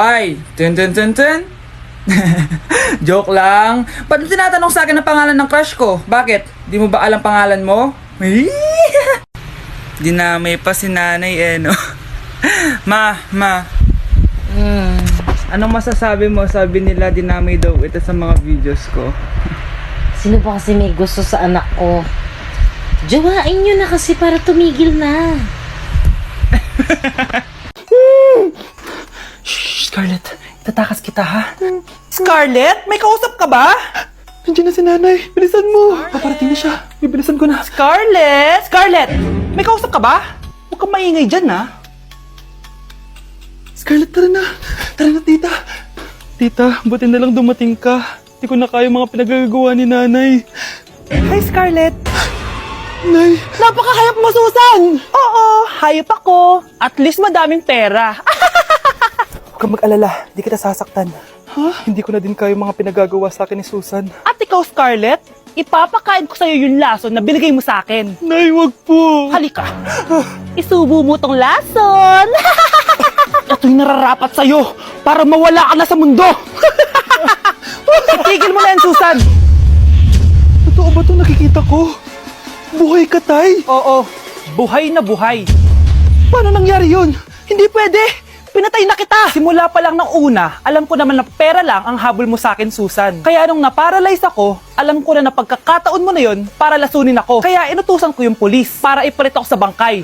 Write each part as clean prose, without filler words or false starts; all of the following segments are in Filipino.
Ay, tun. Joke lang. Ba't tinatanong sa akin ang pangalan ng crush ko? Bakit? Di mo ba alam pangalan mo? Dinamay pa si nanay no? Ma. Anong masasabi mo? Sabi nila dinamay daw ito sa mga videos ko. Sino ba kasi may gusto sa anak ko? Jowain nyo na kasi para tumigil na. Shh, Scarlett. Tatakas kita, ha? Scarlett? May kausap ka ba? Nandiyan na si nanay. Bilisan mo. Paparating na siya. Bibilisan ko na. Scarlett! Scarlett! May kausap ka ba? Huwag kang maingay dyan, ha? Scarlett, tara na. Tara na, tita. Tita, buti na lang dumating ka. Hindi ko na kaya mga pinagagawa ni nanay. Hi, Scarlett. Nay. Napakahayap mo, Susan! Oo, hayop ako. At least madaming pera. Huwag kang mag-alala, di kita sasaktan. Ha? Hindi ko na din kayo mga pinagagawa sa akin ni Susan. At ikaw, Scarlett, ipapakain ko sa'yo yung lason na binigay mo sa akin. Nay, wag po. Halika. Isubo mo tong lason. Ito'y nararapat sa'yo para mawala ka na sa mundo. Tigil mo na yan, Susan. Totoo ba ito nakikita ko? Buhay ka, Tay? Oo, buhay na buhay. Paano nangyari yun? Hindi pwede. Pinatay na kita! Simula pa lang ng una, alam ko naman na pera lang ang habol mo sa akin, Susan. Kaya nung naparalyze ako, alam ko na pagkakataon mo na yon para lasunin ako. Kaya inutusan ko yung pulis para ipalit ako sa bangkay.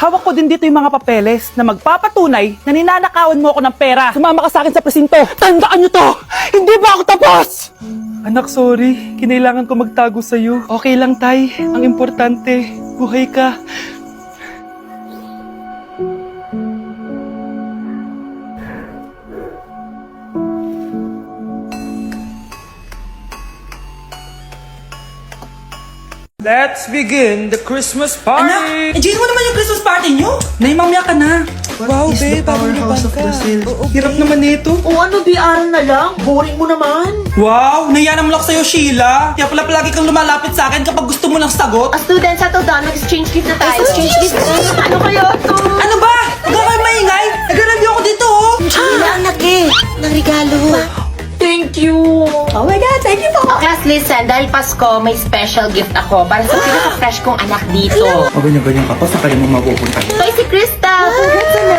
Hawak ko din dito yung mga papeles na magpapatunay na ninanakawan mo ako ng pera. Sumama ka sa akin sa presinto. Tandaan nyo to! Hindi ba ako tapos? Anak, sorry. Kinailangan ko magtago sa'yo. Okay lang, Tay. Ang importante, buhay ka. Let's begin the Christmas party! Anak, enjoy mo naman yung Christmas party nyo? Nay, mamaya ka na. Wow, is the babe, powerhouse of Brazil? Hirap naman nito. O ano, BR na lang? Boring mo naman. Wow, nahiya naman ako sa'yo, Sheila. Kaya pala palagi kang lumalapit sa akin kapag gusto mo ng sagot. Students, ato daw, nag-exchange gift na tayo. Exchange gift? Ano kayo to? Ano ba? Huwag kayo maingay. Nag-review ako dito, oh. Sheila, anak eh. Ng regalo. Thank you. Oh my God, thank you po. Class, listen, dahil Pasko, may special gift ako para sa pinaka-fresh kong anak dito. O ganyan-ganyan ka pa, saan ka rin mo mapupunta? Ito si Krista.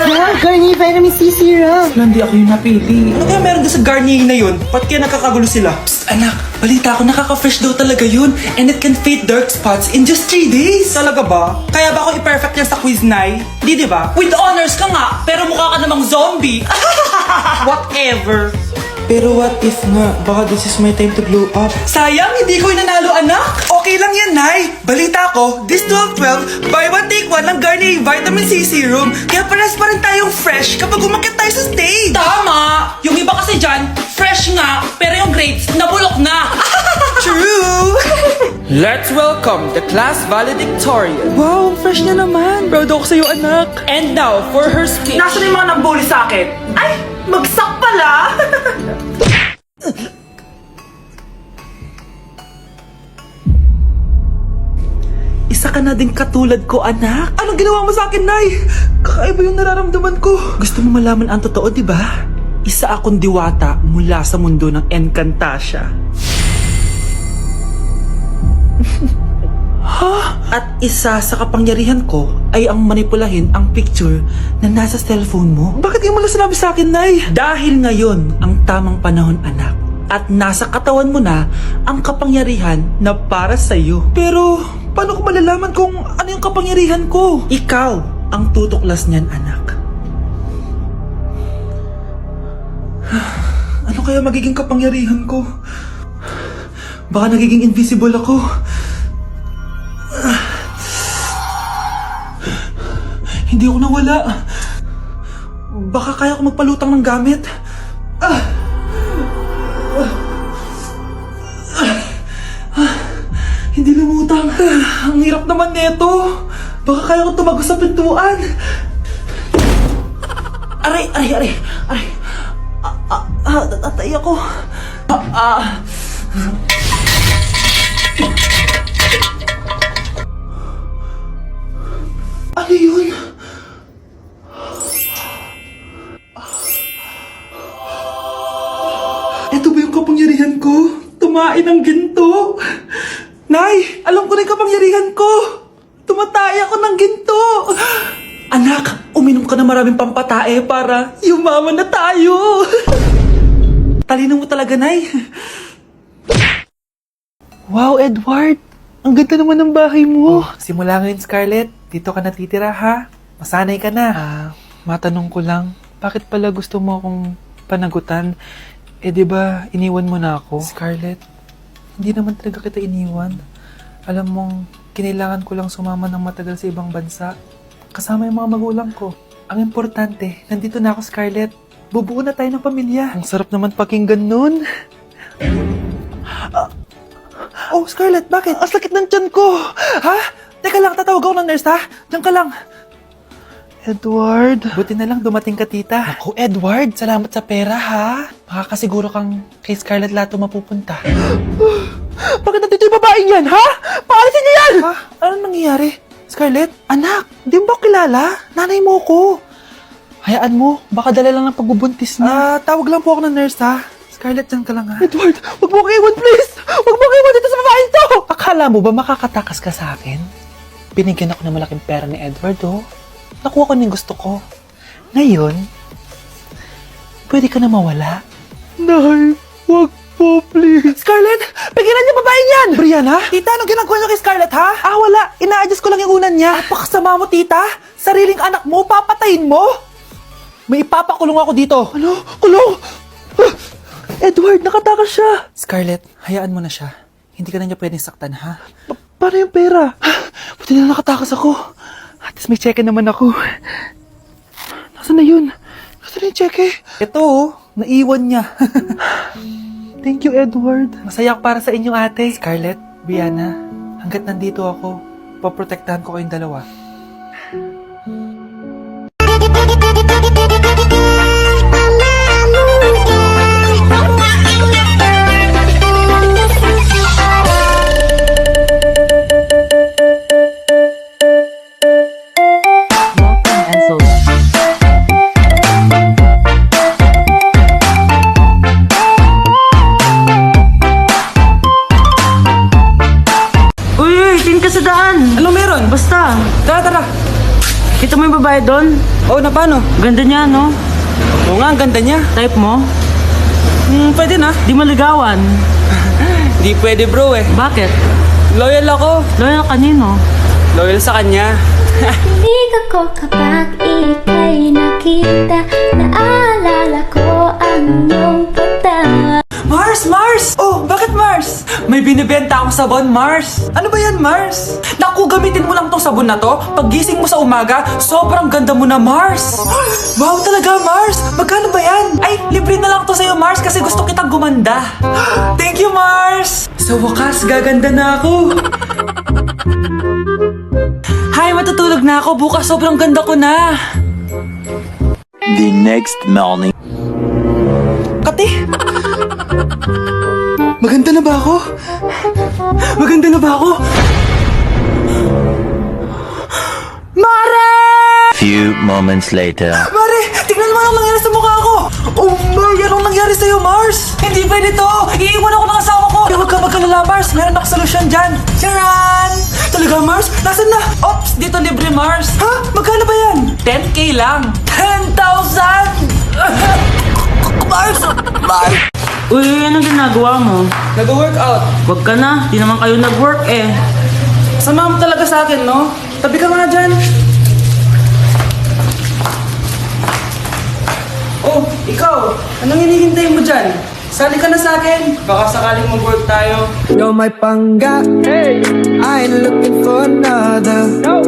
Yeah, Garnier Vitamin C Serum. Hindi ako yung napili. Ano kaya meron doon sa Garnier na yun? Ba't kaya nakakagulo sila? Psst, anak, balita ko nakaka-fresh daw talaga yun. And it can fade dark spots in just 3 days. Talaga ba? Kaya ba ako i-perfect yan sa quiz, Nay? Di ba? With honors ka nga, pero mukha ka namang zombie. Whatever. Pero what if nga, baka this is my time to glow up? Sayang, hindi ko nanalo, anak. Okay lang yan, Nay. Balita ko, this 12-12, buy one take one ng Garnier Vitamin C Serum. Kaya pares pa rin tayong fresh kapag umakyat tayo sa stage. Tama! Yung iba kasi dyan, fresh nga, pero yung grades, nabulok na. True! Let's welcome the class valedictorian. Wow, fresh niya naman. Proud ako sa'yo, anak. And now, for her speech. Nasaan yung mga nambuli sa akin? Ay, bagsak pala! Isa ka na din katulad ko, anak. Anong ginawa mo sa akin, Nay? Kakaiba yung nararamdaman ko. Gusto mo malaman ang totoo, di ba? Isa akong diwata mula sa mundo ng Encantasia. Ha? At isa sa kapangyarihan ko ay ang manipulahin ang picture na nasa cellphone mo. Bakit di mo lang sinabi sa akin, Nay? Dahil ngayon ang tamang panahon, anak. At nasa katawan mo na ang kapangyarihan na para sa'yo. Pero, paano ko malalaman kung ano yung kapangyarihan ko? Ikaw ang tutuklas niyan, anak. Ano kaya magiging kapangyarihan ko? Baka nagiging invisible ako. Hindi ako nawala. Baka kaya ko magpalutang ng gamit. Hindi lumutang. Ang hirap naman nito. Baka kaya ko tumagos sa pintuan. Aray. Natatay ako. Ano yun? ko, tumain ng ginto. Nay, alam ko na yung kapangyarihan ko. Tumatay ako ng ginto. Anak, uminom ka na maraming pampatae para yumaman na tayo. Talino mo talaga, Nay. Wow, Edward. Ang ganda naman ng bahay mo. Simula ngayon, Scarlett. Dito ka natitira, ha? Masanay ka na. Matanong ko lang, bakit pala gusto mo akong panagutan? Di ba iniwan mo na ako? Scarlett, hindi naman talaga kita iniwan. Alam mong, kinailangan ko lang sumama ng matagal sa ibang bansa. Kasama yung mga magulang ko. Ang importante, nandito na ako, Scarlett. Bubuo na tayo ng pamilya. Ang sarap naman pakinggan nun. Oh, Scarlett, bakit? Ang sakit ng tiyan ko. Ha? Teka lang, tatawag ako ng nurse, ha? Diyan ka lang. Edward. Buti na lang dumating ka, tita. Ako, Edward, salamat sa pera, ha? Makakasiguro kang kay Scarlett Lato mapupunta. Bakit nandito yung babaeng yan, ha? Paalisin niyo yan! Ha? Anong nangyayari? Scarlett? Anak, di mo ba kilala? Nanay mo ko. Hayaan mo, baka dala lang ng pagbubuntis niya. Tawag lang po ako ng nurse, ha? Scarlett, dyan ka lang, ha? Edward, wag mo kaiwan, please! Wag mo kaiwan dito sa babaeng to! Akala mo ba makakatakas ka sa akin? Binigyan ako ng malaking pera ni Edward, oh. Nakuha ko na yung gusto ko. Ngayon, pwede ka na mawala. Nay, wag po, please. Scarlett, pigilan niyo babaeng yan! Brianna? Tita, anong ginagawa niyo kay Scarlett, ha? Wala. Ina-adjust ko lang yung unan niya. Napakasama mo, tita. Sariling anak mo, papatayin mo? May ipapakulong ako dito. Ano? Kulong? Edward, nakatakas siya. Scarlett, hayaan mo na siya. Hindi ka na niya pwedeng saktan, ha? Paano yung pera? Buti na nakatakas ako. At least may cheque naman ako. Nasaan na yun? Nasaan na yung cheque? Ito, oh. Naiwan niya. Thank you, Edward. Masaya ako para sa inyo, ate. Scarlett, Brianna, hanggat nandito ako, poprotektahan ko kayong dalawa. Uy, tin ka sa daan. Ano meron? Basta. Tara. Kita mo yung babae doon? Oh, na paano? Ganda niya, no? Oo nga, ang ganda niya. Type mo? Pwede na. Di maligawan. Di pwede, bro, eh. Bakit? Loyal ako. Loyal kanino? Loyal sa kanya. Ibig ako kapag ika'y nakita. Naalala ko ang iyong pagtama. Mars! Oh, bakit Mars? May binibenta akong sabon, Mars. Ano ba yan, Mars? Naku, gamitin mo lang tong sabon na to. Pag gising mo sa umaga, sobrang ganda mo na, Mars. Wow, talaga, Mars. Magkano ba yan? Ay, libre na lang to sa'yo, Mars, kasi gusto kitang gumanda. Thank you, Mars. Sa wakas, gaganda na ako. Hay, matutulog na ako. Bukas, sobrang ganda ko na. The next morning. Kati! Maganda na ba ako? Maganda na ba ako? Mare! Few moments later. Mare! Tignan mo anong nangyari sa mukha ko! Oh my! Anong nangyari sa'yo, Mars? Hindi pwede to! Iiwan ako ng asawa ko! Huwag ka magkalala, Mars! Meron ako solusyon dyan! Charan! Talaga, Mars? Nasaan na? Ops! Dito libre, Mars! Ha? Magkano ba yan? 10K lang! 10,000! Mars! Mars! Uy, anong ginagawa mo? Nag-workout. Wag ka na. Di naman kayo nag-work eh. Sama mo talaga sa akin, no? Tabi ka nga dyan. Oh, ikaw. Anong hinihintay mo dyan? Sali ka na sa akin. Baka sakaling mag-work tayo. You're my pangga. Hey, I ain't looking for another. No,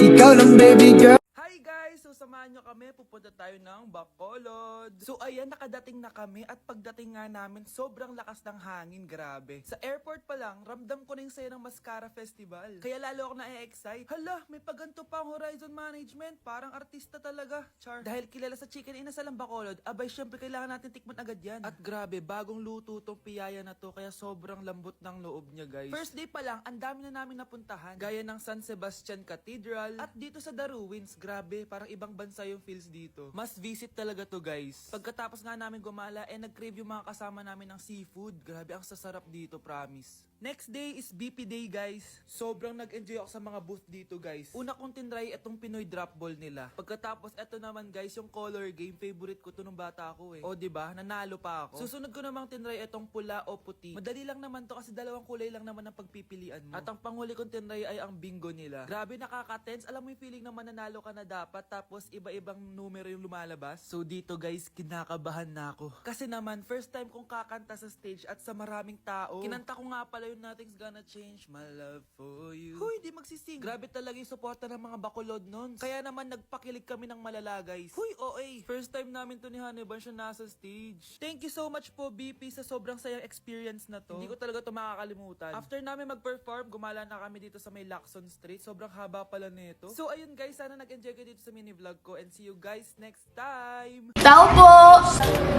ikaw lang, baby girl. Hi guys! So samahan nyo kami, pupunta tayo ng Bacolod. So ayan, nakadating na kami at pagdating nga namin, sobrang lakas ng hangin, grabe. Sa airport pa lang, ramdam ko na yung saya ng Mascara Festival. Kaya lalo ako na-excite. Hala, may paganto pa ang Horizon Management. Parang artista talaga, char. Dahil kilala sa chicken inasal ang Bacolod, abay syempre kailangan natin tikman agad yan. At grabe, bagong luto tong piyaya na to, kaya sobrang lambot ng loob niya guys. First day pa lang, ang dami na namin napuntahan. Gaya ng San Sebastian Cathedral at dito sa The Ruins, grabe, parang ibang bansa yung yung feels dito. Must visit talaga to, guys. Pagkatapos nga namin gumala, nag-crave yung mga kasama namin ng seafood. Grabe, ang sasarap dito, promise. Next day is BP Day, guys. Sobrang nag-enjoy ako sa mga booth dito, guys. Una kong tinry itong Pinoy drop ball nila. Pagkatapos, eto naman, guys, yung color game. Favorite ko to nung bata ako eh. O, diba? Nanalo pa ako. Susunod ko namang tinry itong pula o puti. Madali lang naman to kasi dalawang kulay lang naman ang pagpipilian mo. At ang panghuli kong tinry ay ang bingo nila. Grabe, nakaka-tense. Alam mo yung feeling na mananalo ka na dapat tapos iba-ibang numero yung lumalabas. So dito, guys, kinakabahan na ako. Kasi naman, first time kong kakanta sa stage at sa maraming tao. Kinanta ko nga pala yung Nothing's Gonna Change My Love For You. Huy, di magsising. Grabe talaga yung suporta ng mga bakulod nun. Kaya naman nagpakilig kami ng malala, guys. Huy, OA. First time namin to ni Hannibal siya nasa stage. Thank you so much po, BP, sa sobrang sayang experience na to. Hindi ko talaga to makakalimutan. After namin mag-perform, gumala na kami dito sa may Lacson Street. Sobrang haba pala nito. So ayun, guys, sana nag-enjoy kayo dito sa mini vlog ko and see you guys next time. Tao po!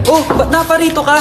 Oh, ba't naparito ka?